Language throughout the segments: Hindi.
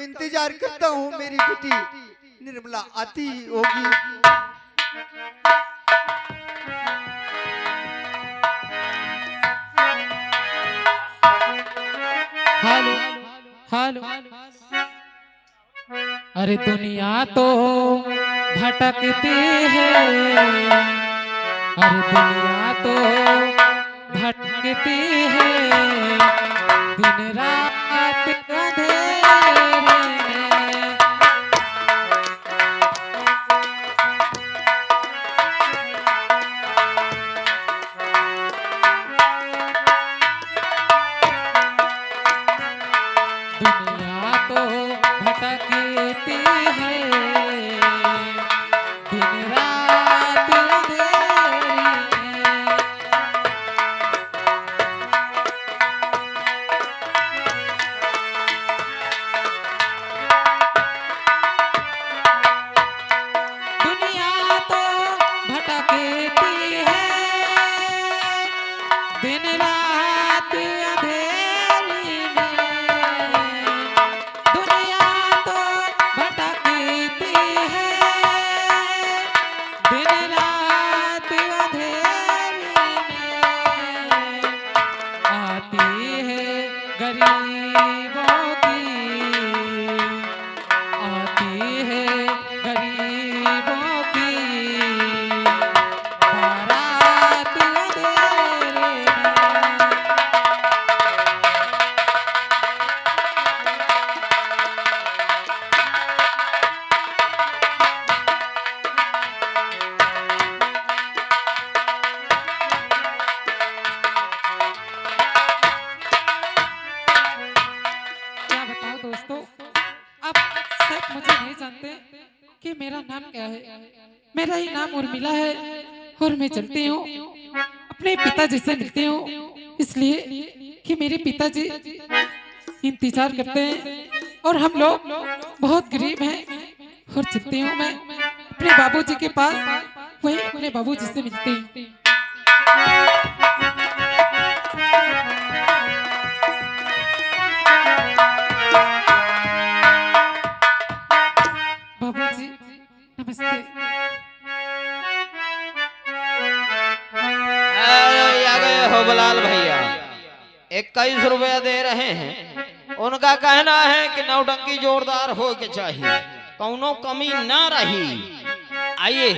इंतजार करता हूँ मेरी बेटी निर्मला आती होगी। Hello hello. अरे दुनिया तो भटकती है, अरे दुनिया तो भटकती है, दिन रात अंधेरे में। दुनिया तो भटकती है, दिन रात अंधेरी में। दुनिया तो भटकती है, दिन रात अंधेरी में। दुनिया तो भटकती है, दिन रात अंधेरी में। आती है गरीबों की, आती है गरीबों की बारात अंधेरे में। क्या बताओ दोस्तों, आप सब मुझे नहीं जानते कि मेरा नाम क्या है। मेरा ही नाम उर्मिला है और मैं चलती हूँ अपने पिताजी से मिलती हूँ, इसलिए कि मेरे पिताजी इंतजार करते हैं और हम लोग बहुत गरीब हैं। और चलती हूँ मैं अपने बाबूजी के पास, वही अपने बाबूजी से मिलती हूँ। बाबूजी नमस्ते। अरे आ गए हो बलाल भैया, 21 रुपया दे रहे हैं। उनका कहना है कि नौटंकी जोरदार हो के चाहिए, कौनो कमी ना रही। आइए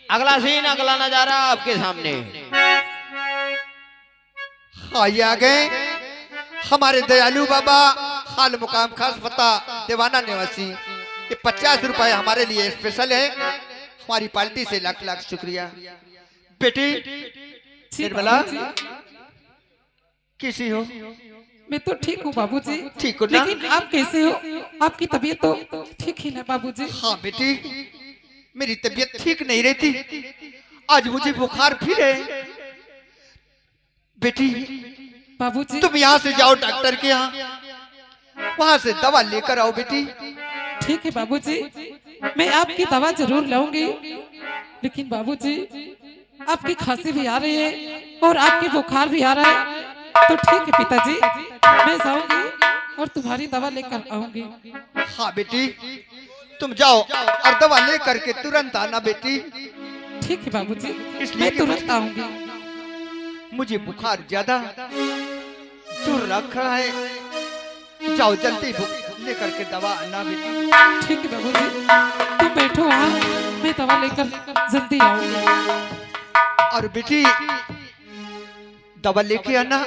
अगला सीन, अगला नजारा आपके सामने। आइए आ गए हमारे दयालु बाबा, हाल मुकाम खास पता दीवाना निवासी। ये 50 रुपए हमारे लिए स्पेशल है, हमारी पार्टी से लाख लाख शुक्रिया। बेटी जी निर्मला बाबूजी, कैसी हो? मैं तो ठीक हूँ बाबूजी। ठीक हो ना? लेकिन आप कैसे हो? आपकी तबीयत तो ठीक ही ना बाबूजी? हाँ बेटी, मेरी तबीयत ठीक नहीं रहती, आज मुझे बुखार फिर है। बेटी बाबूजी तुम यहाँ से जाओ डॉक्टर के यहाँ, वहाँ से दवा लेकर आओ बेटी। ठीक है बाबूजी, मैं आपकी दवा जरूर लाऊंगी। लेकिन बाबूजी आपकी खांसी भी आ रही है और आपकी बुखार भी आ रहा है, तो ठीक है पिताजी, मैं जाऊंगी और तुम्हारी दवा लेकर आऊंगी। हाँ बेटी तुम जाओ और दवा लेकर के तुरंत आना बेटी। ठीक है बाबूजी, इसलिए मैं कि तुरंत आऊंगी। मुझे बुखार ज्यादा जोर रखा है, जाओ जल्दी लेकर के दवा आना बेटी। ठीक है बाबूजी, तुम बैठो वहाँ, मैं दवा लेकर जल्दी आऊंगी। और बेटी दवा लेके आना।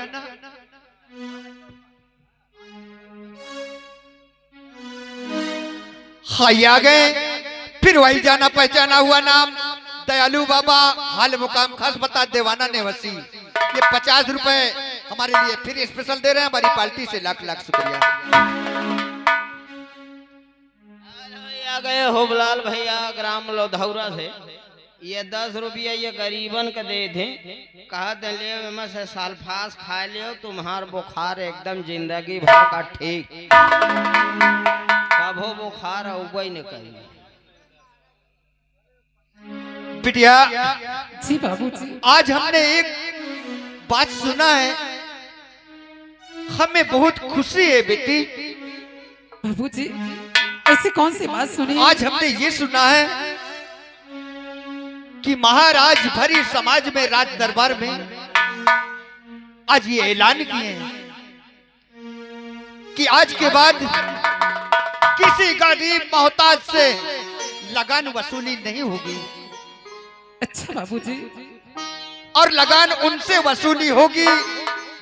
हाँ ये आ गए, फिर वही जाना पहचाना हुआ नाम, दयालु बाबा, हाल मुकाम खास बता दीवाना निवासी। ये 50 रुपए हमारे लिए फिर स्पेशल दे रहे हैं, हमारी पार्टी से लाख लाख शुक्रिया। आ गए हो बलाल भैया ग्राम लोधौरा से। ये 10 रुपया ये गरीबन का दे थे, कहा दे ले में से साल्फास खा लियो, तुम्हार बुखार एकदम जिंदगी भर का ठीक, कभो बुखार उबई न करी। बिटिया जी बाबूजी, आज हमने एक बात सुना है, हमें बहुत खुशी है बेटी। बाबूजी ऐसी कौन सी बात सुनी? आज हमने ये सुना है कि महाराज भरी समाज में, राज दरबार में आज ये ऐलान किए हैं कि आज के बाद किसी गरीब मोहताज से लगान वसूली नहीं होगी। अच्छा बाबूजी। और लगान उनसे वसूली होगी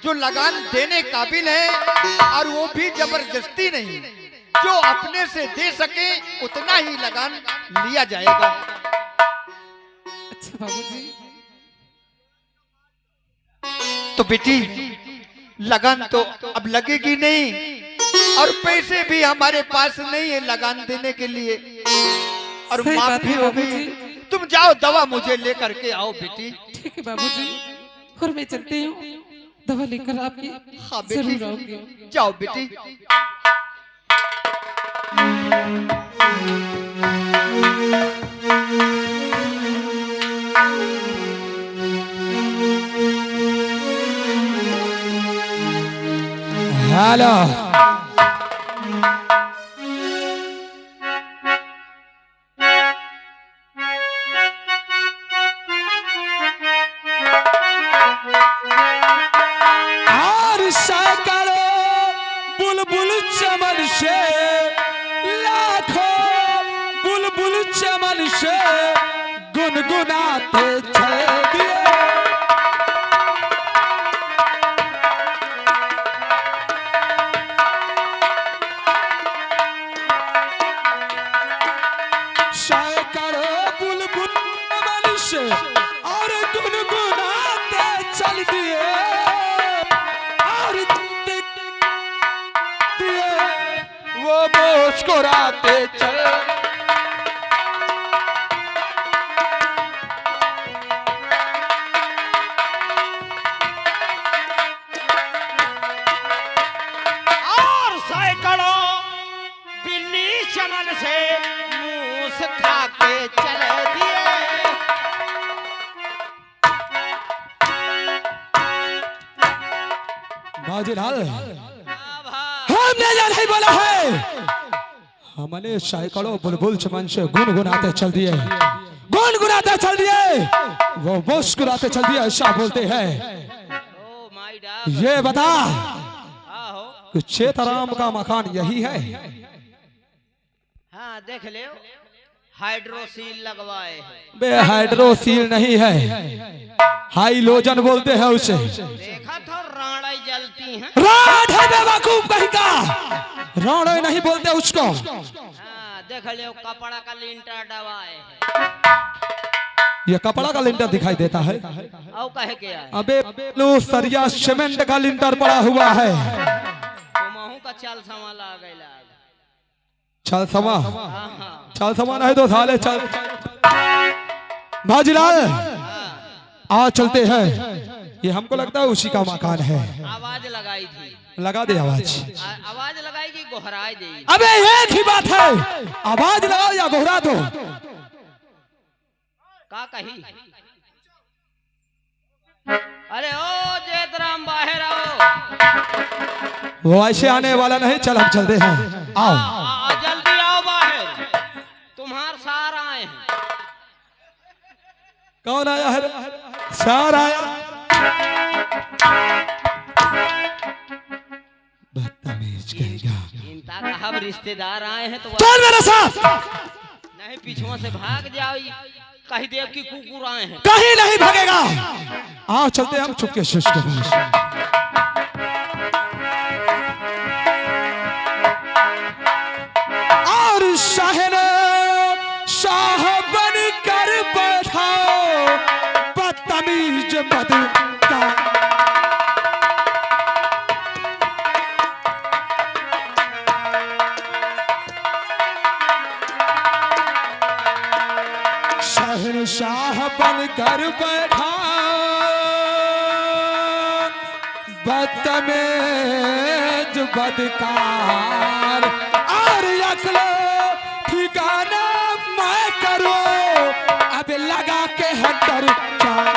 जो लगान देने काबिल है, और वो भी जबरदस्ती नहीं, जो अपने से दे सके उतना ही लगान लिया जाएगा। अच्छा बाबूजी। तो बेटी लगान तो अब लगेगी नहीं, और पैसे भी हमारे पास नहीं है लगान देने के लिए, और सही बात माफ भी है हो गई। बाबूजी। तुम जाओ दवा मुझे लेकर के आओ बेटी। ठीक है बाबूजी, और मैं चलती हूँ, दवा लेकर आपकी हाँ बेटी, जरूर आऊंगी। जाओ बेटी। हेलो और सैकड़ों बुलबुल चमन से, लाखों बुलबुल चमन से गुनगुनाते चले दिए। सैकड़ों बुलबुल चमन से और गुनगुनाते चल दिए, और दिए वो मुस्कुराते चल। और सैकड़ों बिन्नी चमन से मूस खा के चल दिए। बाजीलाल, हमने ये नहीं बोला है, हमने सैकड़ों बुलबुल चमन से गुनगुनाते चल दिए, गुनगुनाते चल दिए, वो मुस्कुराते चल दिए, ऐसा बोलते हैं। Oh my dog. ये बता आहो। कि चेतराम का मकान यही है? हाँ देख ले, हाइड्रोसील लगवाए हैं। बे हाइड्रोसील नहीं है, हाइलोजन बोलते हैं उसे। देखा था राणाई जलती हैं। राड है बेवकूफ कहीं का, राड नहीं बोलते उसको। हाँ देख ले, कपड़ा का लिंटर दबाए हैं। ये कपड़ा का लिंटर दिखाई देता है। औ कहे के आए। अबे लो सरिया सीमेंट का लिंटर पड़ा हुआ है। तो महू का चाल संभाला गया। चल समा, हाँ हाँ चल समा नहीं तो साले चल। भाजीलाल आज चलते हैं, ये हमको लगता है उसी का मकान है। आवाज लगाई थी। लगा दे आवाज। आवाज लगाएगी गोहराई देगी। अबे एक ही बात है, आवाज लगाओ या गोहरा दो। का कही? अरे ओ जेतराम बाहर आओ। वो ऐसे आने वाला नहीं, चल हम चलते हैं। आओ जल्दी आओ बाहर, तुम्हार सार आए हैं। कौन आया है? सार आया। बदतमीज कहेगा। इनता का हम रिश्तेदार आए हैं तो चल मेरे साथ। नहीं पीछुआ से भाग जाओ। कहीं देव की कुकुर आए हैं। कहीं नहीं भागेगा। आओ चलते हम चुपके से उसके पास। और शाहने शाह बन कर बैठाओ बदतमीज मद का। शहनशाह बन कर बैठा बदतमीज बदकार, और अकलो ठिकाना मैं करो अब लगा के हटर चार।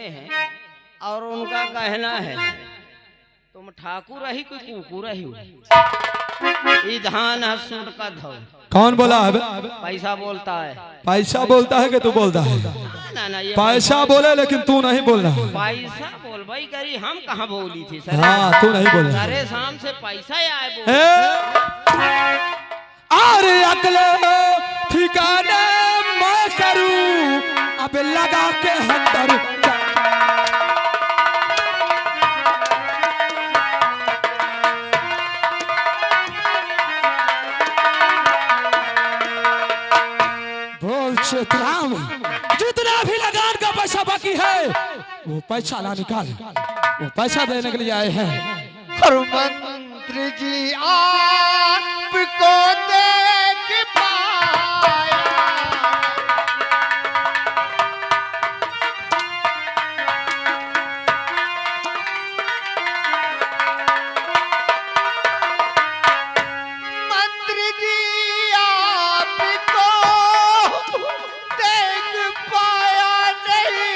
रहे हैं और उनका कहना है तुम ठाकुर रही कोई कुकुर रही हो। ई धान है सूट का धो। कौन बोला है? पैसा बोलता है। पैसा बोलता है कि तू बोलता है? ना ना ये पैसा बोले लेकिन तू नहीं बोल रहा। पैसा बोल भाई करी, हम कहाँ बोली थी सर? हाँ तू नहीं बोल रहा। अरे शाम से पैसा ही आए बोल। अरे अकले ठिकाने मैं करूं अब लगा के हंटर। बोल चित्राम, जितना भी लगान का पैसा बाकी है वो पैसा ला निकाल। वो पैसा देने के लिए आए हैं। और मंत्री जी आपको देख पाया, मंत्री जी आपको देख पाया नहीं,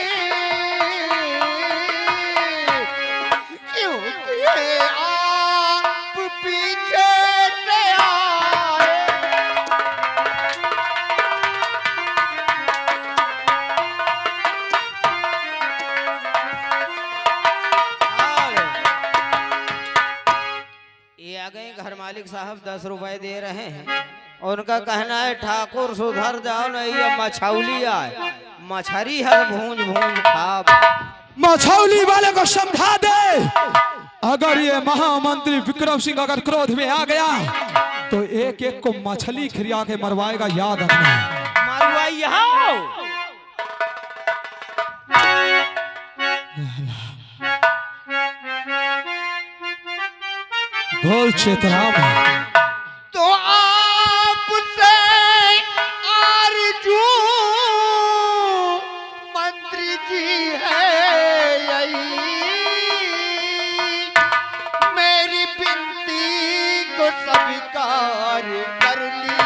क्योंकि आप पीछे से आए। ये आ गए घर मालिक साहब 10 रुपए दे रहे हैं। उनका कहना है ठाकुर सुधर जाओ नहीं ये मछौली आए, मछरी है भूंज भूंज खाब। मछौली वाले को समझा दे, अगर ये महामंत्री विक्रम सिंह अगर क्रोध में आ गया तो एक एक को मछली खिला के मरवाएगा, याद रखना। मारुआ यहाँ बोल चित्राम, तो आपसे आरज़ू मंत्री जी है यही, मेरी बिनती को स्वीकार कर लीजिए।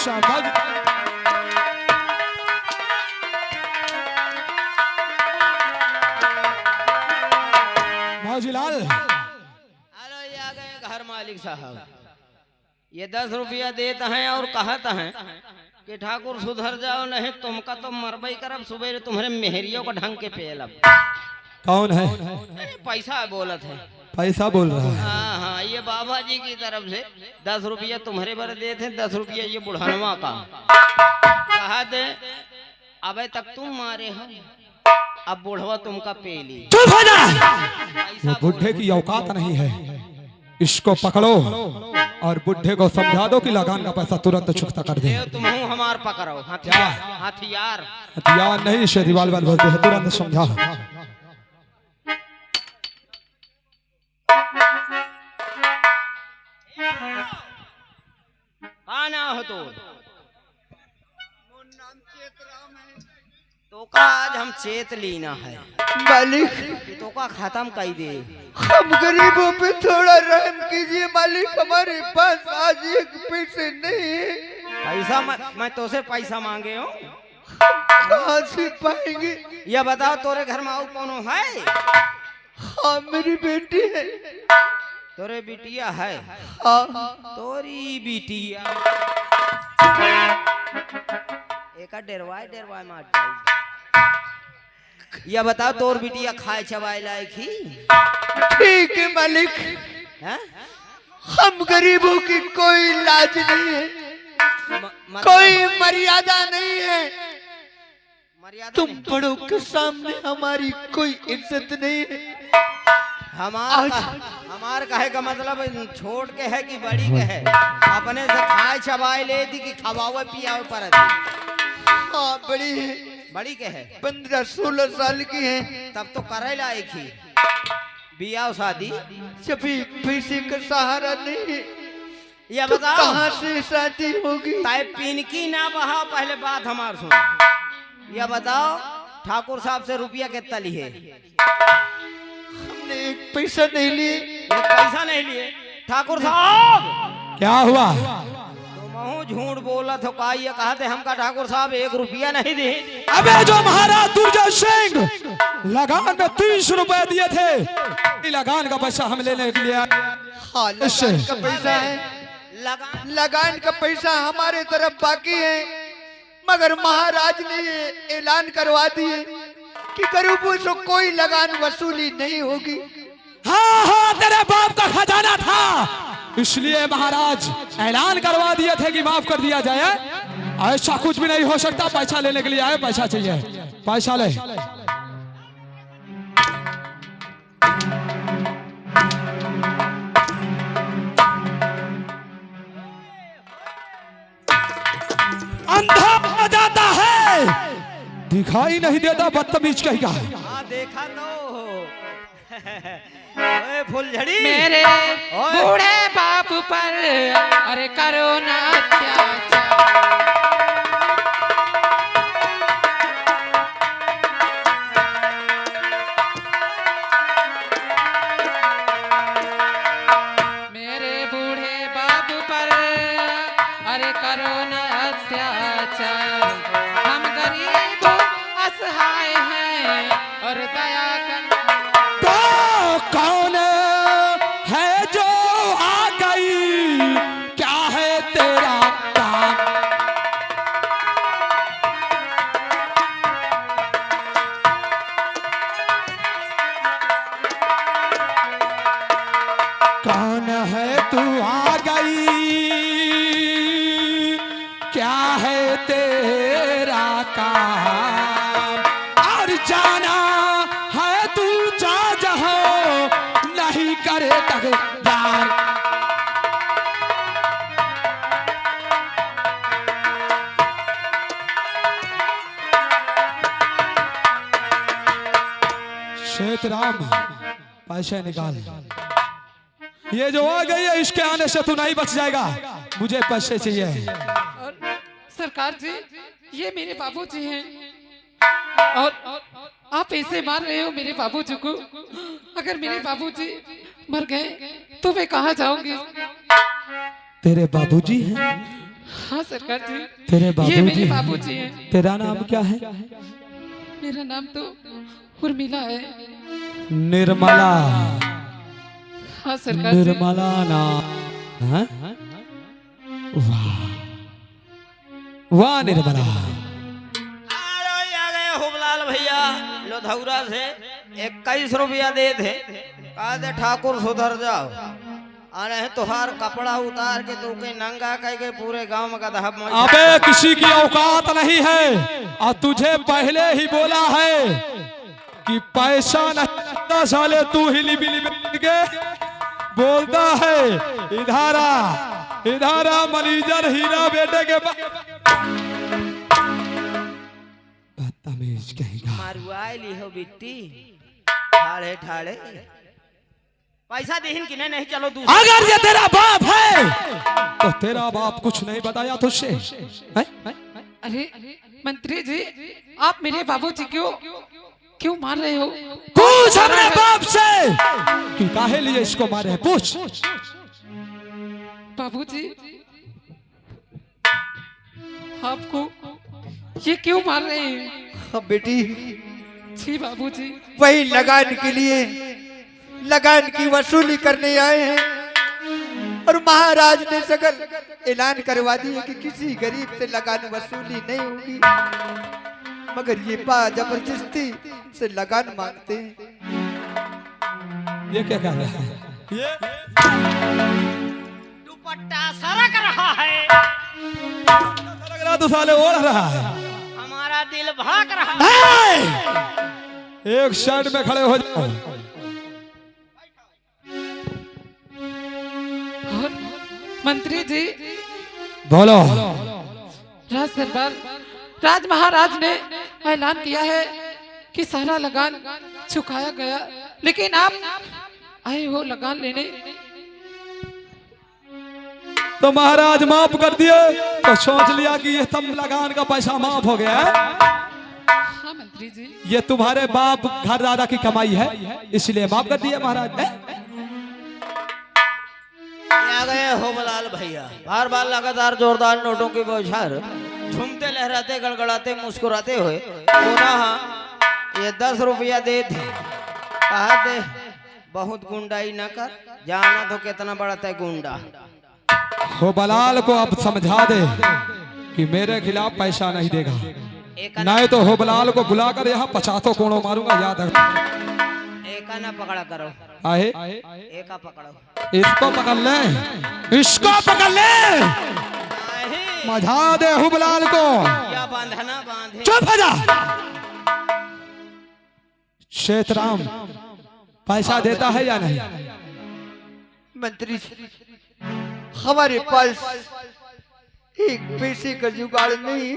समझ मौजीलाल, हेलो ये आ गए घर मालिक साहब। ये 10 रुपया देते हैं और कहते हैं कि ठाकुर सुधर जाओ नहीं तुमका तो मरबई करब, सुबह तुम्हारे मेहरियों को ढंग के पेलब। कौन है? अरे पैसा बोलत है। पैसा बोल रहा है? हाँ हाँ ये बाबा जी की तरफ से 10 रुपया तुम्हारे बारे देते हैं, 10 रुपया ये बुढ़ानवा का। कहा दे अबे तक तुम मारे हो, अब बुढ़वा तुमका पेली। चुप हो जा, वो बुढ़े की औकात नहीं है। इसको पकड़ो और बुढ़े को समझा दो कि लगान का पैसा तुरंत चुकता कर दे। तुम हमार पकड़ो हथियार। हथियार हथियार नहीं, इसे दीवार वाल बोलते हैं, तुरंत समझा। ना हो तो का आज हम चेत लेना है मालिक, तो का खत्म कर दे। हम गरीबों पे थोड़ा रहम कीजिए मालिक, हमारे पास आज एक पैसे नहीं है। पैसा मैं तो से पैसा मांगे हूँ, कहाँ से पाएंगे? यह बताओ तोरे घर में और कौन है? हाँ मेरी बेटी है। तोरे बिटिया है? हाँ। तोरी बिटिया एक डेरवाए मार जाई। या बताओ तोर बिटिया खाए चबाए लायक ही? ठीक है मालिक, हैं? हम गरीबों की कोई लाज नहीं है, मतलब कोई मर्यादा नहीं है। मर्यादा तुम नहीं। बड़ों के सामने हमारी कोई इज्जत नहीं है। हमार कहे का मतलब छोड़ के है कि बड़ी के है? अपने से खाए चबाए ले थी कि खवावे पियावे पर थी? हाँ बड़ी है, बड़ी के है? 15-16 साल की है। तब तो करे लायक ही बियाह शादी। सभी पैसे का सहारा नहीं है, या तो बताओ कहाँ से शादी होगी? ताए पिनकी ना बहाओ, पहले बात हमार सुन। या बताओ ठाकुर साहब से रुपया कितना लिए? हमने एक पैसा नहीं लिए। एक पैसा नहीं लिए? ठाकुर साहब क्या हुआ? तुम झूठ बोला तो का ये कहते हमका ठाकुर साहब 1 रुपया नहीं दे? अबे जो महाराज दुर्जय सिंह लगान में 300 रुपए दिए थे, लगान का पैसा हम लेने के लिए हाँ, लगान का पैसा है, लगान का पैसा हमारे तरफ बाकी है, मगर महाराज ने ये ऐलान करवा दिए कि गरीबों से कोई लगान वसूली नहीं होगी। हाँ हाँ, तेरे बाप का खजाना था, इसलिए महाराज ऐलान करवा दिए थे कि माफ कर दिया जाए। ऐसा कुछ भी नहीं हो सकता। पैसा लेने के लिए आए, पैसा चाहिए, पैसा ले। अंधा हो जाता है, दिखाई नहीं देता, बदतमीज कहेगा। हाँ देखा तो ओए फुलझड़ी मेरे ओए। बूढ़े बाप पर अरे करो ना अत्याचार। मेरे बूढ़े बाप पर अरे करो ना अत्याचार। हम गरीब असहाय हैं और दया कर। तो कौन है जो आ गई, क्या है तेरा काम? कौन है तू आ गई, क्या है तेरा काम? और जाना है तू जा जहां, नहीं करे तकरार। श्वेतराम पैसे निकाल। ये जो आ गई है, इसके आने से तू नहीं बच जाएगा। मुझे पैसे चाहिए। और सरकार जी, ये मेरे बाबूजी हैं और आप ऐसे मार रहे हो मेरे बाबूजी को। अगर मेरे बाबूजी मर गए तो मैं कहाँ जाऊंगी? तेरे बाबूजी हैं? हाँ सरकार जी, तेरे ये बाबूजी मेरे हैं? बाबूजी हैं। तेरा नाम क्या है? मेरा नाम तो उर्मिला है। निर्मला। हाँ सरकार जी। निर्मला नाम है? वाह वाह निर्मला। हुबलाल भैया लोधौरा से 21 रुपया दे थे। कहा दे ठाकुर सुधर जाओ, अरे तुहार कपड़ा उतार के तू के नंगा कह के पूरे गांव में गधा मचा। अबे किसी की औकात नहीं है, और तुझे पहले ही बोला है कि पैसा नहीं साले। तू हिली बिली मिल के बोलता है इधारा इधारा मैनेजर हीरा बेटे के बदतमीज कहेगा। मारुआई ली हो बिट्टी ठाड़े ठाड़े। पैसा देहिन कि नहीं? चलो दूसरा। अगर ये तेरा बाप है तो तेरा बाप कुछ नहीं बताया तुझसे? हैं? अरे मंत्री जी, आप मेरे बाबूजी क्यों मार रहे हो? पूछ अपने बाप से कि काहे लिए इसको मारे, पूछ। बाबूजी, आपको ये क्यों मार रहे हैं? हाँ बेटी, जी बाबूजी। वही लगान के लिए लगान की वसूली करने आए हैं और महाराज ने सगल ऐलान करवा दिया कि किसी गरीब से लगान वसूली नहीं होगी, मगर ये बात जबरदस्ती से लगान मांगते हैं। ये क्या कह रहा है? ये दुपट्टा सरक रहा है, लग रहा तो साले ओढ़ रहा है। हमारा दिल भाग रहा है। एक साइड में खड़े हो जाओ। और मंत्री जी, बोलो। राज दरबार, राज महाराज ने ऐलान किया है कि सारा लगान चुकाया गया, लेकिन आप आए हो लगान लेने। तो महाराज माफ कर दिए तो सोच लिया कि ये तब लगान का पैसा माफ हो गया है। हाँ मंत्री जी, ये तुम्हारे बाप घर दादा की कमाई है, इसलिए माफ कर दिया महाराज ने। आ गए हो बलाल भैया, बार बार लगातार जोरदार नोटों की बौछार, झूमते लहराते गड़गड़ाते मुस्कुराते हुए पुनः ये 10 रुपया दे थे। कहा दे बहुत गुंडाई न कर, जाना तो कितना बड़ा तय गुंडा। हो बलाल को अब समझा दे कि मेरे खिलाफ पैसा नहीं देगा, नहीं तो हो बलाल को बुलाकर यहाँ 50 कोड़ों मारूंगा, याद है। एका ना पकड़ा करो, आहे एका पकड़ो, इसको पकड़ ले, इसको पकड़ ले, मजा दे हो बलाल को। या बांधना बांधे। चुप हो जा। शेतराम पैसा देता है या नहीं? मंत्री जी, हमारे पास एक पैसे का जुगाड़ नहीं,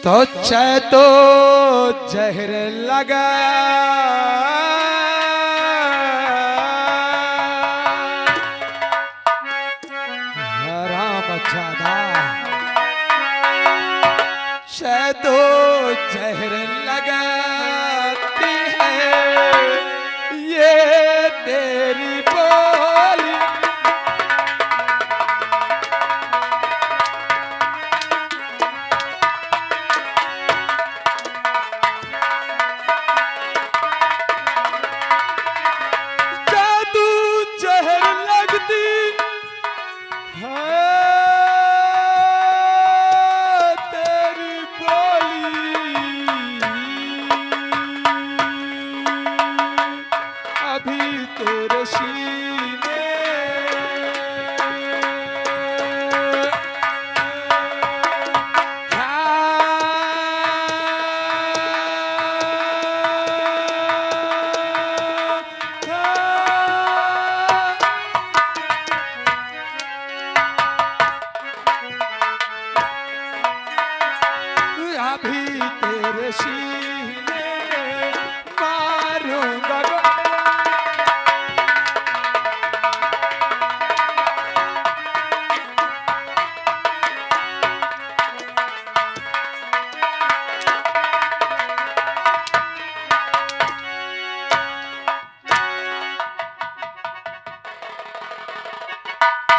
तो चाहे तो जहर लगा राम ज्यादा, चाहे तो जहर लगाती है ये तेरी बोली।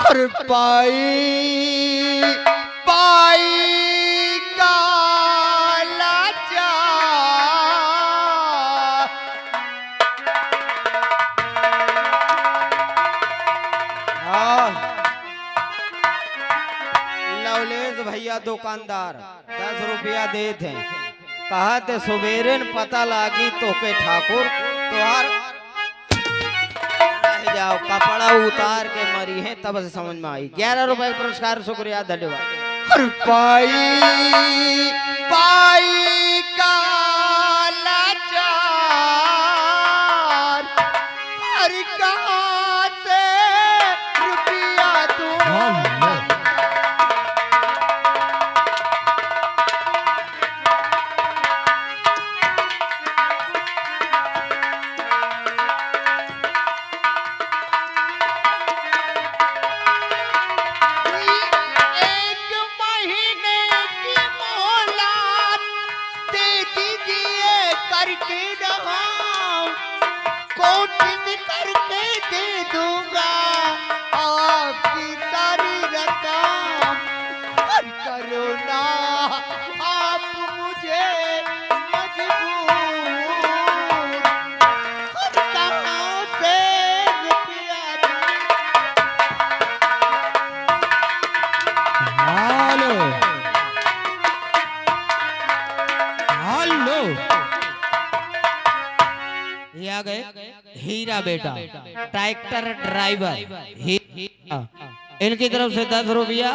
और पाई पाई का लाचार, लवलेश भैया दुकानदार 10 रुपया दे थे। कहा थे सुबेरे न पता लागी तो के ठाकुर तुहार रह जाओ, कपड़ा उतार के मरी है, तब से समझ में आई। 11 रुपए पुरस्कार, शुक्रिया, धन्यवाद। और पाई पाई का लाचार, हर कहाँ से रुपया दूं? का बेटा ट्रैक्टर ड्राइवर इनकी तरफ से 10 रुपया।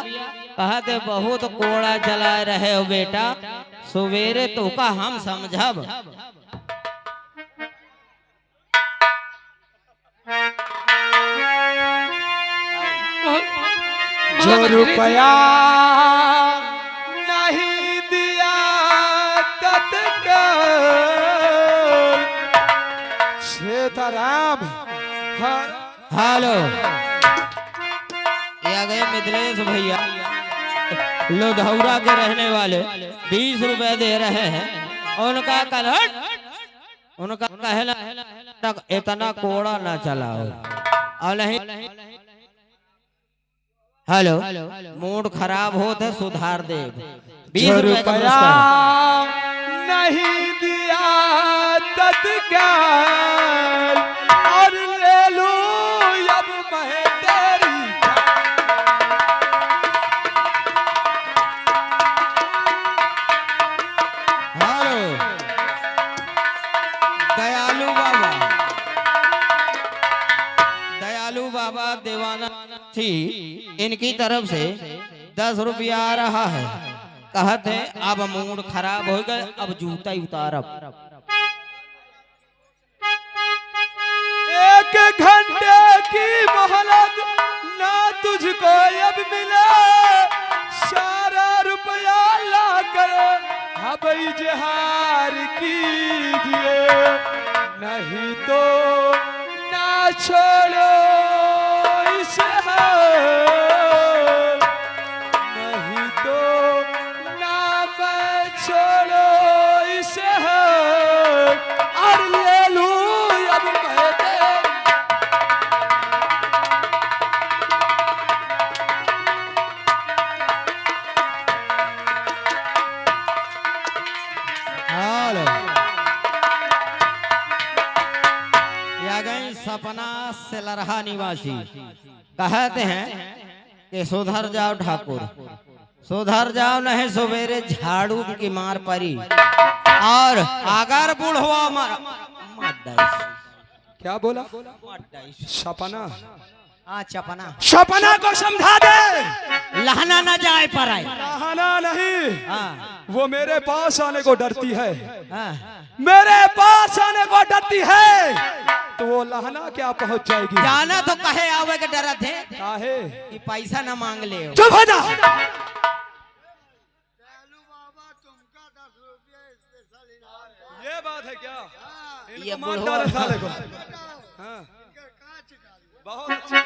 कहते बहुत कोड़ा चला रहे हो बेटा, सवेरे तो का हम समझब। जो रुपया नहीं दिया तत्काल सीताराम। हेलो, ये आ गए मिथिलेश भैया लोधौरा के रहने वाले, 20 रुपए दे रहे हैं। उनका उनका कहना इतना कोड़ा ना चलाओ और नहीं। हेलो, मूड खराब हो तो सुधार दे। 20 रुपए का पुरस्कार। नहीं दिया तत्काल और ले लूं अब मैं तेरी। हेलो, दयालु बाबा दीवाना थी, इनकी तरफ से 10 रुपया आ रहा है। कहते अब मूड खराब हो गए, अब जूता ही उतारब। 1 घंटे की मोहलत ना तुझको अब मिले, सारा रुपया ला कर अब इजहार कीजिए, नहीं तो ना छोड़ो इसे, नहीं तो ना मैं छोड़ो इसे और ले लूं अब मैं तेरी। हेलो, या गए सपना से लरहा निवासी। कहते हैं कि सुधर जाओ ठाकुर, सुधर जाओ, नहीं सवेरे झाड़ू की मार पड़ी और अगर बुढ़वा मार क्या बोला? सपना? हाँ चपना, सपना को समझा दे, लहना न जाए पर आए। रहना नहीं, हाँ, वो मेरे पास आने को डरती है, हाँ। मेरे पास आने को डरती है, तो वो लहना क्या पहुंच जाएगी। जाना तो कहे आवे के डर थे काहे कि पैसा न मांग ले। चुप हो जा। ये बात है क्या? ये इनको मार डाले साले को। हाँ। बहुत अच्छा।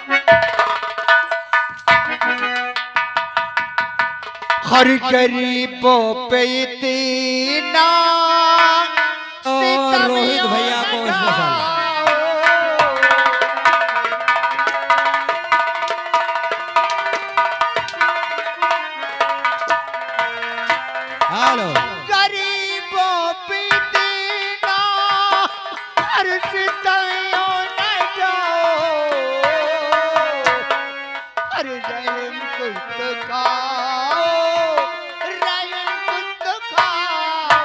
हर गरीबों पे इतना और रोहित भैया को स्पेशल। हेलो, गरीबों पे इतना हर सितायों न जाओ, हर रहम कुछ खाओ, रहम कुछ खाओ।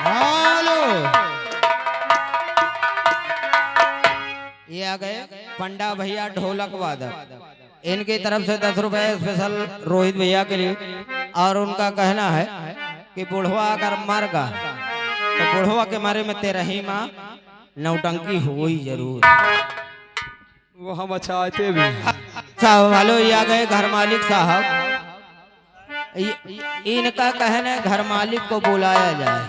हेलो, ये आ गए पंडा भैया ढोलक वादक, इनकी तरफ से 10 रुपए स्पेशल रोहित भैया के लिए। और उनका कहना है कि बुढ़वा अगर मर गा तो बुढ़वा के मारे में तेरा ही माँ नौटंकी हुई जरूर। वो हम चाहते भी। साहब हेलो, ये आ गए घर मालिक साहब। इनका कहना है घर मालिक को बुलाया जाए।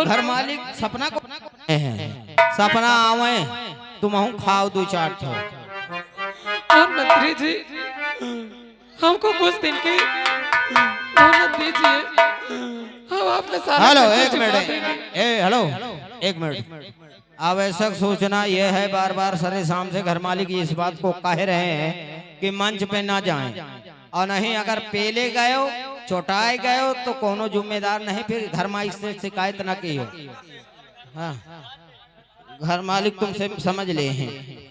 घर मालिक सपना को हैं, सपना आवे तुम खाओ 2-4 ठो। और मंत्री जी, हमको कुछ दिन की मोहलत दीजिए, हम आपके साथ। हेलो, एक मिनट, हेलो, एक मिनट। आवश्यक सूचना यह है, बार बार सरे शाम से घर मालिक इस बात को कह रहे हैं कि मंच पे ना जाएं, और नहीं अगर पेले गए हो चोटाए गए हो तो कोनो जिम्मेदार नहीं, फिर घर मालिक से शिकायत ना की हो। हाँ, घर मालिक तुमसे समझ ले हैं।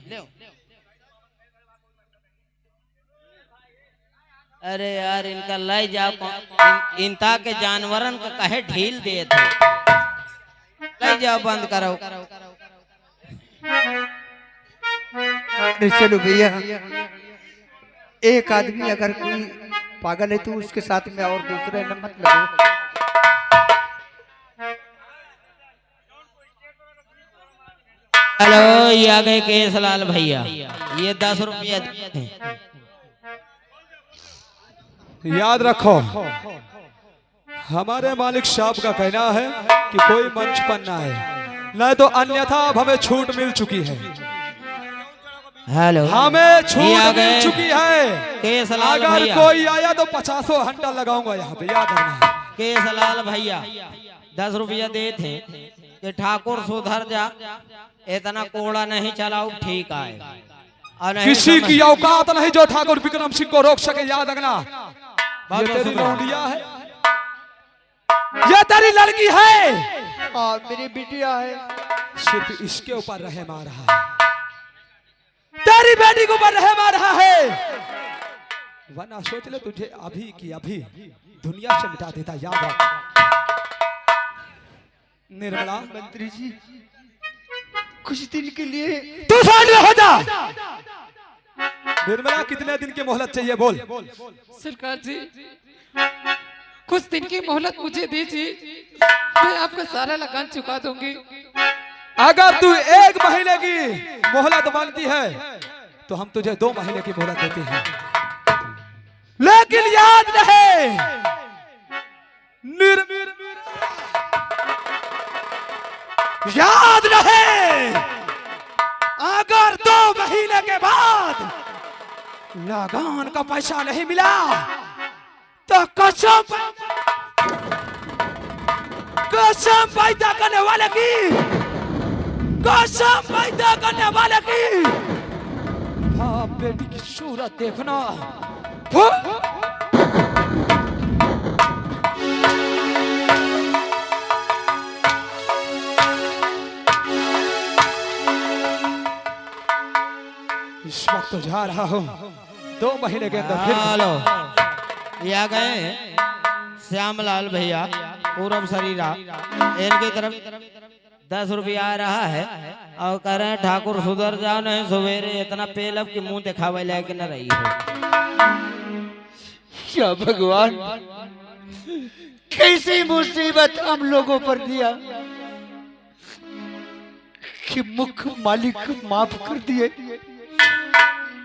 अरे यार इनका लाई जाओ इनता के जानवरन का कहे ढील दे थे लाई जाओ बंद करो। नहीं चलो भैया, एक आदमी अगर कोई पागल है तो उसके साथ में और दूसरे न मत लगो। हेलो ये आ गए केसलाल भैया, ये 10 रुपया याद रखो हमारे मालिक साहब का कहना है कि कोई मंच पर ना है, नहीं तो अन्यथा अब हमें छूट मिल चुकी है। हेलो हमें छूट ये आ मिल गए चुकी है। केसलाल अगर भैया, कोई आया तो 50 घंटा लगाऊंगा यहाँ पे, याद रखना। केसलाल भैया 10 रुपया दे थे कि ठाकुर सुधर जा, इतना कोड़ा नहीं चलाओ ठीक आए और नहीं किसी समझ- की औकात नहीं जो ठाकुर विक्रम सिंह को रोक सके, याद रखना। ये तेरी शुक्रिया। लौंडिया है, ये तेरी लड़की है और मेरी बिटिया है। सिर्फ इसके ऊपर रहम आ रहा है, तेरी बेटी के ऊपर रहम आ रहा है, वरना सोच ले तुझे अभी की अभी दुनिया से मिटा देता। याद रख निर्मला, मंत्री जी कुछ दिन के लिए तू साइड में हो जा। निर्मला कितने दिन की मोहलत चाहिए बोल। सरकार जी कुछ दिन की मोहलत मुझे दीजिए, मैं आपका सारा लगान चुका दूंगी। अगर तू 1 महीने की मोहलत मांगती है तो हम तुझे 2 महीने की मोहलत देते हैं, लेकिन याद रहे याद रहे अगर 2 महीने के बाद लगान का पैसा नहीं मिला तो कसम पैदा करने वाले की, कसम पैदा करने वाले की बाप बेटी की सूरत देखना। इस वक्त तो जा रहा हूँ, 2 महीने के अंदर फिर। हेलो ये आ गए श्यामलाल भैया पूरब शरीरा, इनकी तरफ 10 रुपया आ रहा है और कह रहे हैं ठाकुर सुधर जाओ, नहीं सवेरे इतना पेलब की मुंह दिखावे लायक न रही हो। क्या भगवान, कैसी मुसीबत हम लोगों पर दिया कि मुख मालिक माफ कर दिए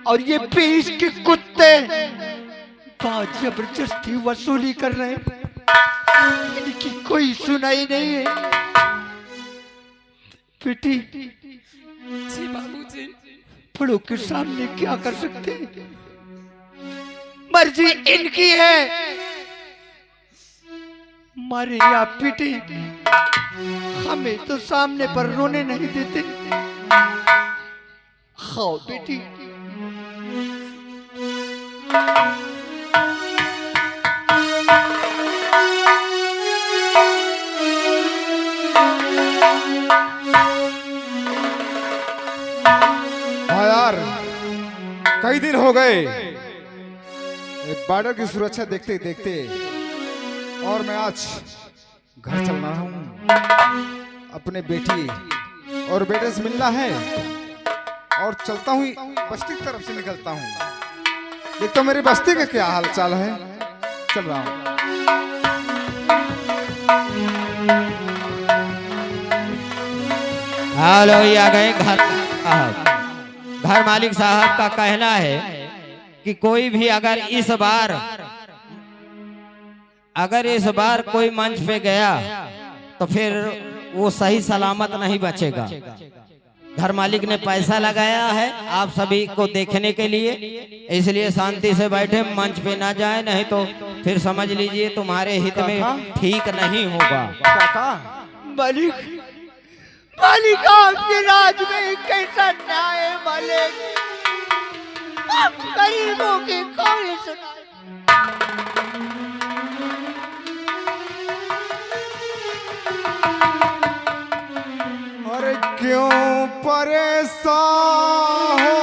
और ये पेश के कुत्ते बहुत जबरदस्ती वसूली कर रहे हैं, इनकी कोई सुनाई नहीं है। बेटी जी बाबूजी, बड़ों के सामने क्या कर सकते हैं, मर्जी इनकी है, मारे या पीटे हमें तो सामने पर रोने नहीं देते। खाओ बेटी। हाँ यार, कई दिन हो गए बॉर्डर की सुरक्षा देखते देखते, और मैं आज घर चल रहा हूँ, अपने बेटी और बेटे से मिलना है और चलता हूँ बस्ती की तरफ से निकलता हूँ। देख तो मेरी बस्ती का क्या हाल चाल है, चल रहा हूँ। हेलो ये आ गए घर मालिक साहब का कहना है कि कोई भी अगर इस बार कोई मंच पे गया तो फिर वो सही सलामत नहीं बचेगा। घर मालिक ने पैसा लगाया है आप सभी को देखने के लिए, इसलिए शांति से बैठे, मंच पे ना जाए, नहीं तो फिर समझ लीजिए तुम्हारे हित में ठीक नहीं होगा। काका, मालिक मालिक आपके राज में कैसा न्याय है मालिक, आप गरीबों की कौन सुनाए। अरे क्यों परेशान हो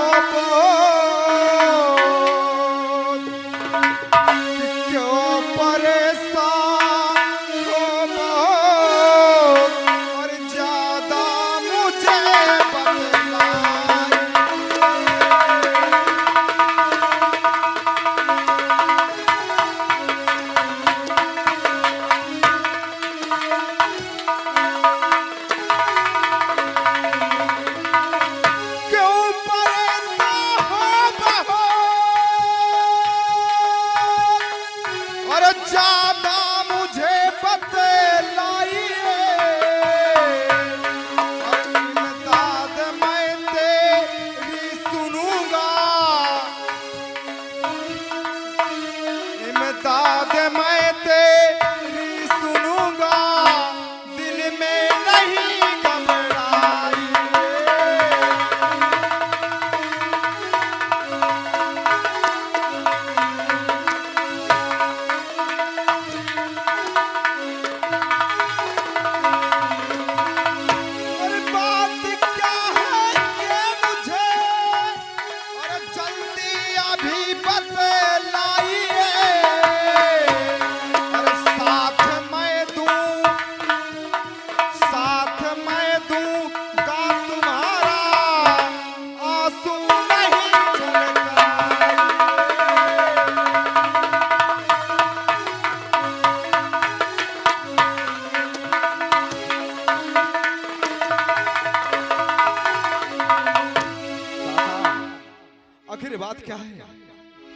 आखिर बात क्या है?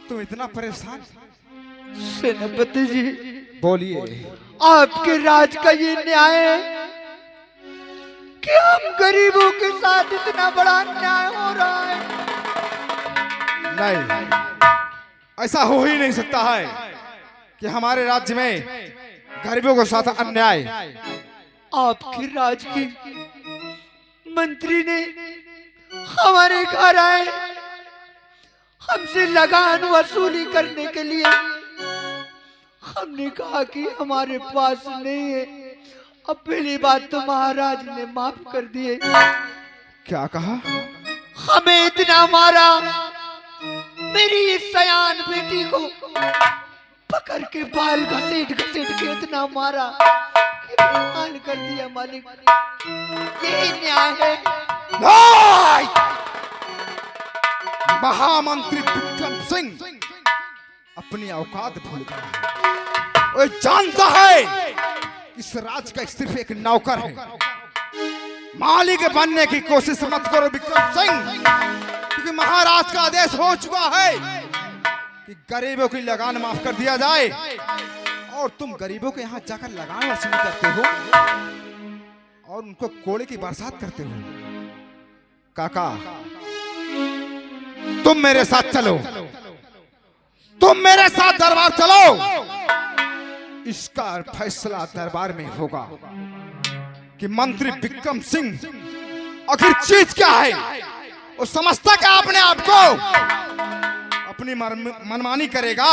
तुम इतना परेशान? सेनापति जी, बोलिए। आपके राज का ये न्याय है कि हम गरीबों के साथ इतना बड़ा अन्याय हो रहा है। नहीं, ऐसा हो ही नहीं सकता है कि हमारे राज्य में गरीबों के साथ अन्याय। आपके राज की मंत्री ने हमारे घर आए, हमसे लगान वसूली करने के लिए। हमने कहा कि हमारे पास नहीं है। अब पहली बात तो महाराज ने माफ कर दिए। क्या कहा? हमें इतना मारा, मेरी इस सयान बेटी को पकड़ के बाल घसीट घसीट के इतना मारा कि बेहाल कर दिया मालिक। यही न्याय है। नहीं! महामंत्री विक्रम सिंह अपनी औकात भूल गया है। वो जानता है कि इस राज का सिर्फ एक नौकर है। मालिक बनने की कोशिश मत करो विक्रम सिंह, क्योंकि महाराज का आदेश हो चुका है कि गरीबों की लगान माफ कर दिया जाए। और तुम गरीबों के यहाँ जाकर लगान वसूल करते हो और उनको कोड़े की बरसात करते हो। काका, तुम मेरे साथ चलो, तुम मेरे साथ दरबार चलो। इसका फैसला दरबार में होगा कि मंत्री विक्रम सिंह आखिर चीज क्या है। वो समझता क्या अपने आप को? अपनी मनमानी करेगा,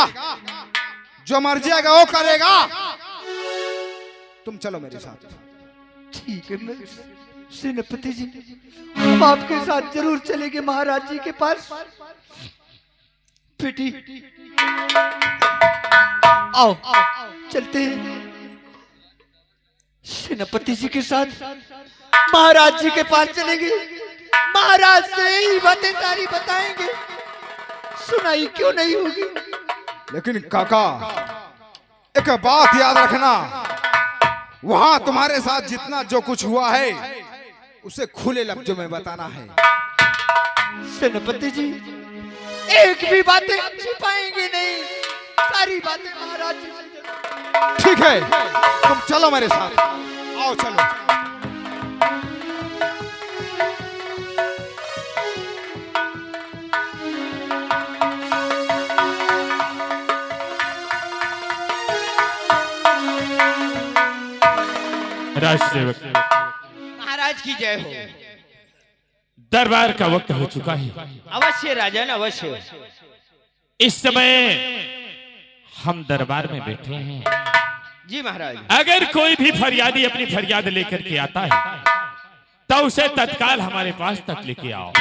जो मर्जी आएगा वो करेगा। तुम चलो मेरे साथ। ठीक है सेनापति जी, हम आपके साथ जरूर चलेंगे महाराज जी के पास। बेटी आओ, चलते हैं सेनापति जी के साथ। महाराज जी के पास चलेंगे, महाराज से यही बातें सारी बताएंगे। सुनाई क्यों नहीं होगी? लेकिन काका, एक बात याद रखना, वहां तुम्हारे साथ जितना जो कुछ हुआ है उसे खुले लफ्जों में बताना है। सेनापति जी, एक भी बातें हम छिपाएंगे नहीं, सारी बातें महाराज जी से। ठीक है, तुम चलो मेरे साथ। आओ चलो। राजसेवक, महाराज की जय हो। दरबार का वक्त हो चुका है। अवश्य राजन, अवश्य। इस समय हम दरबार में बैठे हैं। जी महाराज। अगर कोई भी फरियादी अपनी फरियाद लेकर के आता है तो उसे तत्काल हमारे पास तक लेके आओ।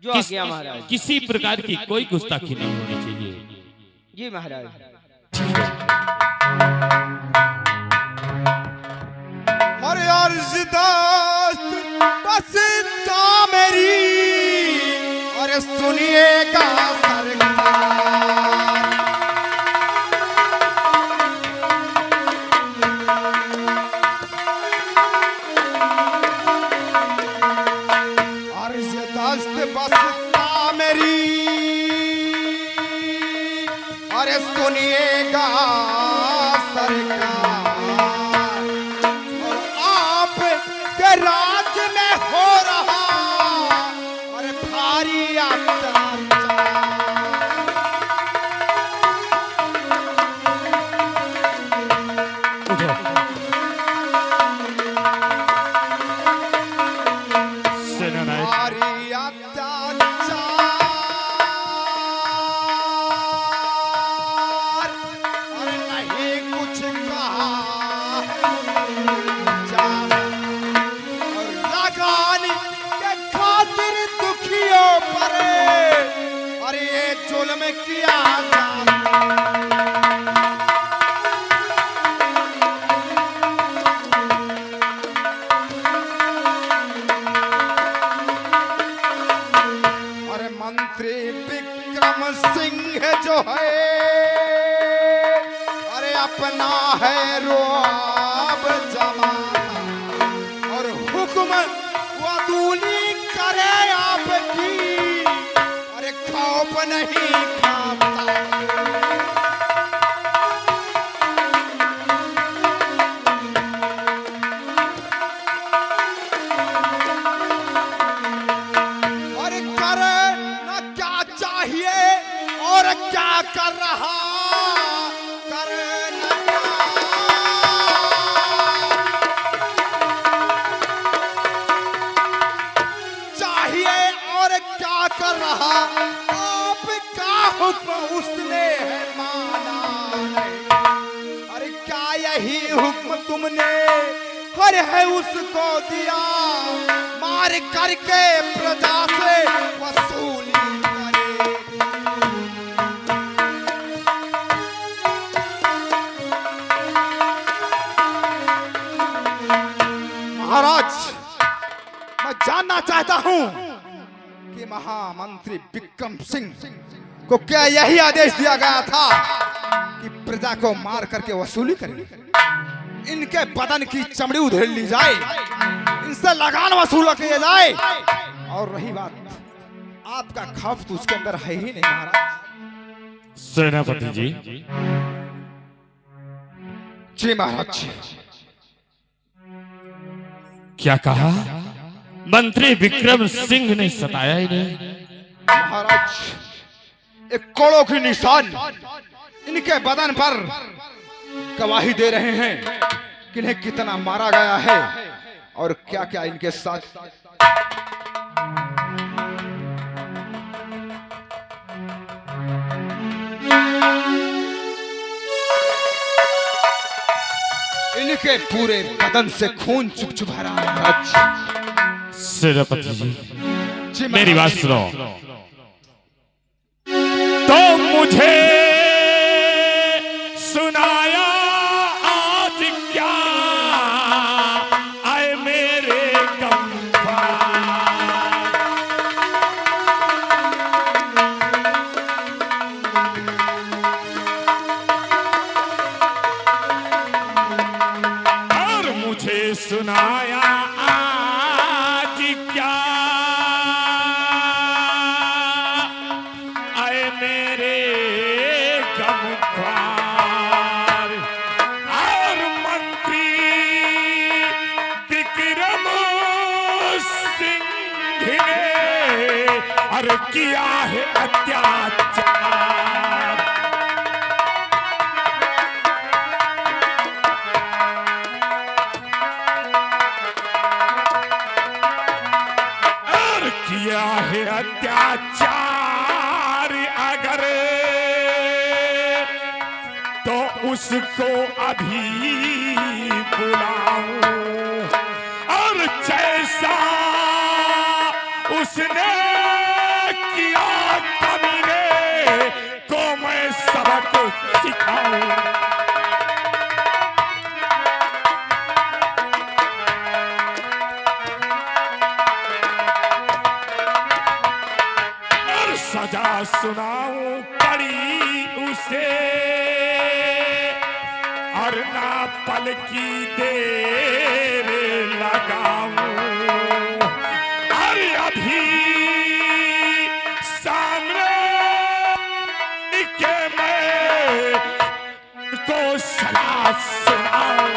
जो आज्ञा महाराज। किसी प्रकार की कोई गुस्ताखी नहीं होनी चाहिए। जी महाराज। अरे अर्ज़दास्त बस था मेरी, अरे सुनिएगा सरकार। अर्ज़दास्त बस था मेरी, अरे सुनिएगा सरकार। राज में हो रहा अरे भारी अरे नहीं कुछ कहा पर, अरे ये जुल्म किया अरे मंत्री विक्रम सिंह जो है, अरे अपना है रुआब जमाना और हुक्म वसूली करे आपकी। खौफ नहीं खाता। और करना क्या चाहिए और क्या कर रहा, करना चाहिए और क्या कर रहा, आपका हुक्म उसने है माना नहीं। अरे क्या यही हुक्म तुमने हर है उसको दिया, मार करके प्रजा से वसूली करे। महाराज, मैं जानना चाहता हूं कि महामंत्री विक्रम सिंह को क्या यही आदेश दिया गया था कि प्रजा को मार करके वसूली करें, इनके बदन की चमड़ी उधेड़ ली जाए, इनसे लगान वसूल किया जाए। और रही बात आपका खौफ तो उसके अंदर है ही नहीं महाराज। सेनापति जी। जी महाराज। क्या कहा? मंत्री विक्रम सिंह ने सताया ही नहीं। महाराज, एक कोड़ों की निशान इनके बदन पर गवाही दे रहे हैं कि इन्हें कितना मारा गया है और क्या क्या इनके साथ। इनके पूरे बदन से खून चुपचुपा रहा है महाराज। सेनापति जी, जी मेरी बात महाराज। सुनो। तो मुझे सुनाया आज क्या आए मेरे गमख्वार। और मुझे सुनाया आज क्या आए मेरे गमख्वार। और मंत्री विक्रम सिंह ने और किया है अत्याचार। और किया है अत्याचार अगर, तो उसको अभी बुलाऊं। और जैसा उसने किया कमीने को मैं सबक सिखाऊं। और सजा सुनाऊं कड़ी उसे, और ना पल की देर लगाऊं। और अभी सामने के मैं को सजा सुनाऊं।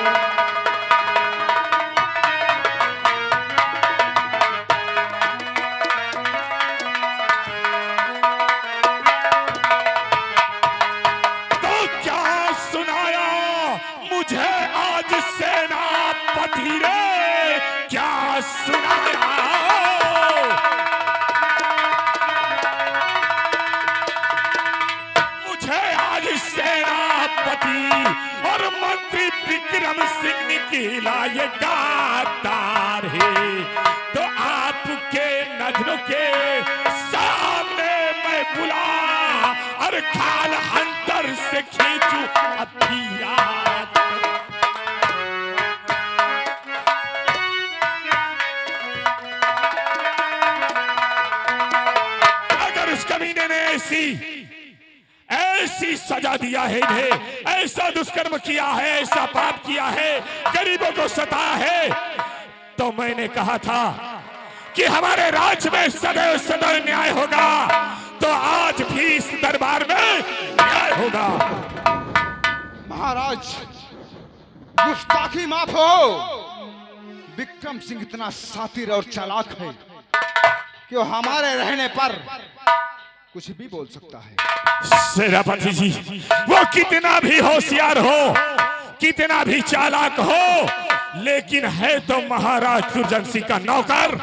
मुझे आज सेनापति रे क्या सुनाया। मुझे आज सेनापति और मंत्री विक्रम सिंह निकला ये गादार है, तो आपके नजरों के सामने मैं बुला और खाल हंटर से खींचू हथियार। अगर इस कमीने ने ऐसी सजा दिया है, इन्हें ऐसा दुष्कर्म किया है, ऐसा पाप किया है, गरीबों को सताया है, तो मैंने कहा था कि हमारे राज्य में सदैव सदैव न्याय होगा। तो तो आज भी इस दरबार में न्याय होगा। महाराज, गुस्ताखी माफ हो। विक्रम सिंह इतना शातिर और चालाक है कि वो हमारे रहने पर कुछ भी बोल सकता है। सेनापति जी, वो कितना भी होशियार हो, कितना भी चालाक हो, लेकिन है तो महाराज सुरजन सिंह का नौकर।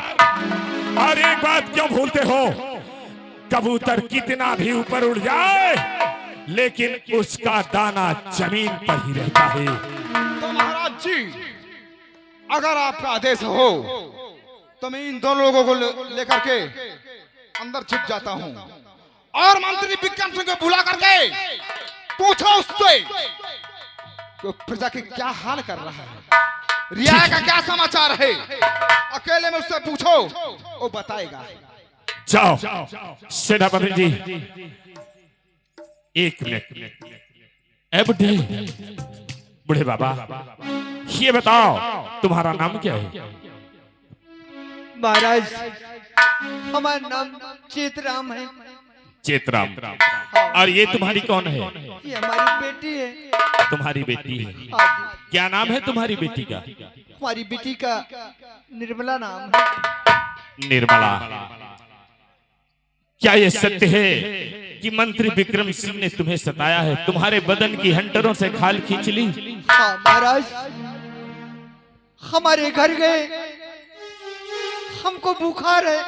और एक बात क्यों भूलते हो, कबूतर कितना भी ऊपर उड़ जाए लेकिन उसका दाना जमीन पर ही रहता है। तो महाराज जी, अगर आपका आदेश हो तो मैं इन दोनों लोगों को लेकर के अंदर छिप जाता हूँ और मंत्री विक्रम सिंह को बुला करके पूछो उससे कि प्रजा के क्या हाल कर रहा है, रियाया का क्या समाचार है। अकेले में उससे पूछो, वो बताएगा। जाओ सेनापति जी, एक मिनट। ए बूढ़े बाबा, ये बताओ तुम्हारा नाम क्या है? महाराज, हमारा नाम चेतराम है। चेतराम। और ये तुम्हारी कौन है? ये हमारी बेटी है। तुम्हारी बेटी है? हाँ जी। क्या नाम है तुम्हारी बेटी का? हमारी बेटी का निर्मला नाम है। निर्मला। क्या ये सत्य है कि मंत्री विक्रम सिंह ने तुम्हें सताया है, तुम्हारे बदन की हंटरों से खाल खींच ली? हाँ महाराज, हमारे घर गए, हमको बुखार है,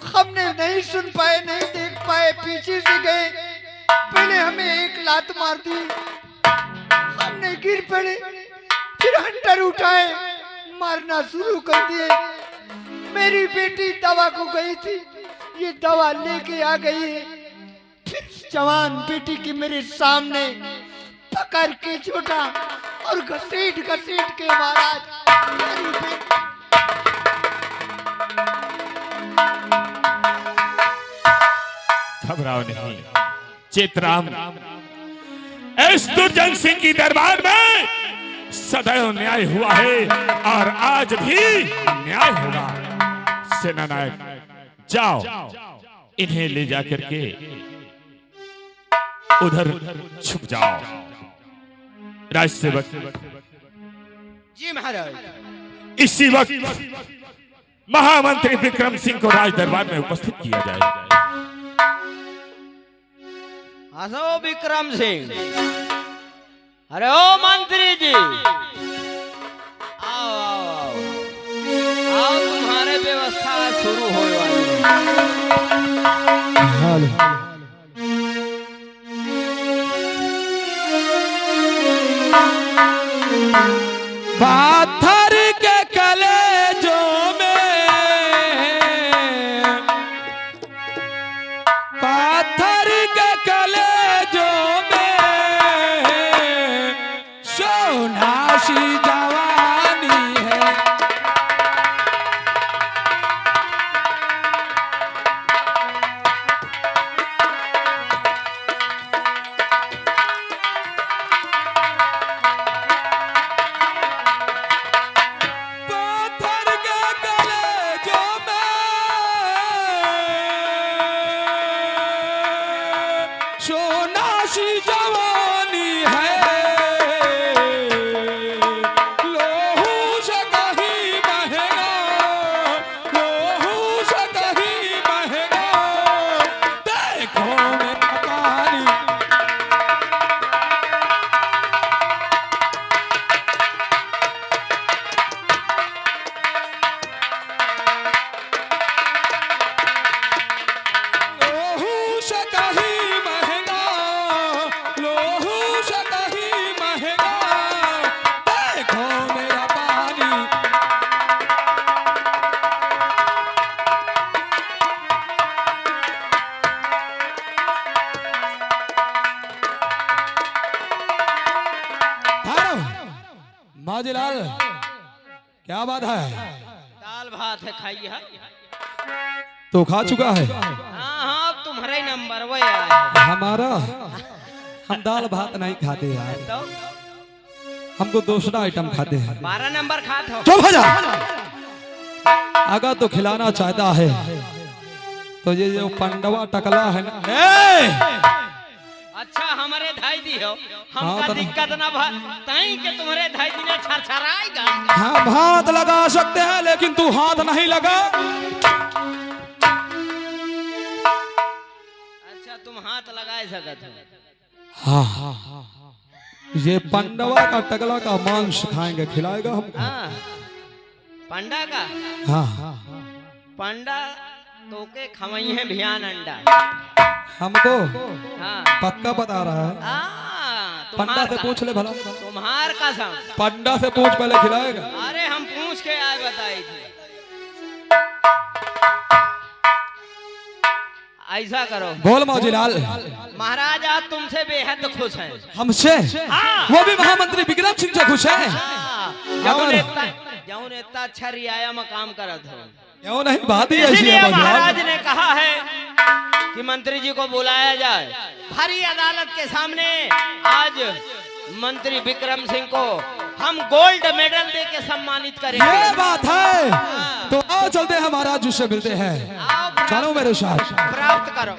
हमने नहीं सुन पाए, नहीं देख पाए, पीछे से गए, पहले हमें एक लात मार दी, हमने गिर पड़े, फिर हंटर उठाए, मारना शुरू कर दिए। मेरी बेटी दवा को गई थी, ये दवा लेके आ गई है, फिर जवान बेटी की मेरे सामने पकड़ के छोटा और घसीट घसीट के महाराज मेरी बेटी। घबराओ नहीं चेतराम, इस दुर्जन सिंह की दरबार में सदैव न्याय हुआ है और आज भी न्याय होगा। सेनानायक, जाओ इन्हें ले जाकर के उधर छुप जाओ। राजसेवक, जी महाराज। इसी वक्त महामंत्री विक्रम सिंह को राज दरबार में उपस्थित किया जाए। हसो विक्रम सिंह। अरे ओ मंत्री जी, आओ आओ आओ, आओ तुम्हारे व्यवस्था शुरू होने वाली है। पाथर के कलेजों में, पाथर के कलेजों में सोनासी जवानी है। पाथर के कलेजों में सोनासी जवानी है। लोहू से कहीं महंगा, लोहू से कहीं महंगा, देखो मेरा पानी। लोहू से कहीं महंगा, लोहू से कहीं महंगा, देखो मेरा पानी। हेलो माजीलाल, क्या बात है? दाल भात है, खाइए। हाँ तो खा चुका है हाँ, अब तुम्हारा ही नंबर वही आया है। हमारा? हम दाल भात नहीं खाते यार, तो हमको दूसरा आइटम खाते हैं। 12 नंबर खात हो। चुप हो जा। अगर तो खिलाना चाहता है तो ये जो पंडवा टकला है ना ए! अच्छा हमारे धाई दी हो हाँ, हमका तो- दिक्कत ना भा तई के तुम्हारे धाई दी ने छरछराएगा। हम हाथ लगा सकते हैं लेकिन तू हाथ नहीं लगा। अच्छा तुम हाथ लगाए सकत हो। हाँ ये पंडवा का टकला का मांस खाएंगे, खिलाएगा हमको। हाँ पंडा का हाँ पंडा तो के खवई है भियान अंडा। हमको हाँ पक्का बता रहा है। पंडा से पूछ ले भला, तुम्हार कसम। पंडा से पूछ पहले खिलाएगा। अरे हम पूछ के आए बताई थी। ऐसा करो बोल मौजीलाल। महाराज आज तुमसे बेहद खुश हैं। हमसे? हाँ। वो भी महामंत्री विक्रम सिंह से खुश है। जौन इतना अच्छा रियाया में काम करत हो। क्यों नहीं, बात ही ऐसी इसलिए है महाराज मौजीलाल। ने कहा है कि मंत्री जी को बुलाया जाए भारी अदालत के सामने। आज मंत्री विक्रम सिंह को हम गोल्ड मेडल दे के सम्मानित करेंगे। ये बात है तो आओ चलते हैं महाराज जी से मिलते हैं। आओ चलो मेरे साथ। प्राप्त करो।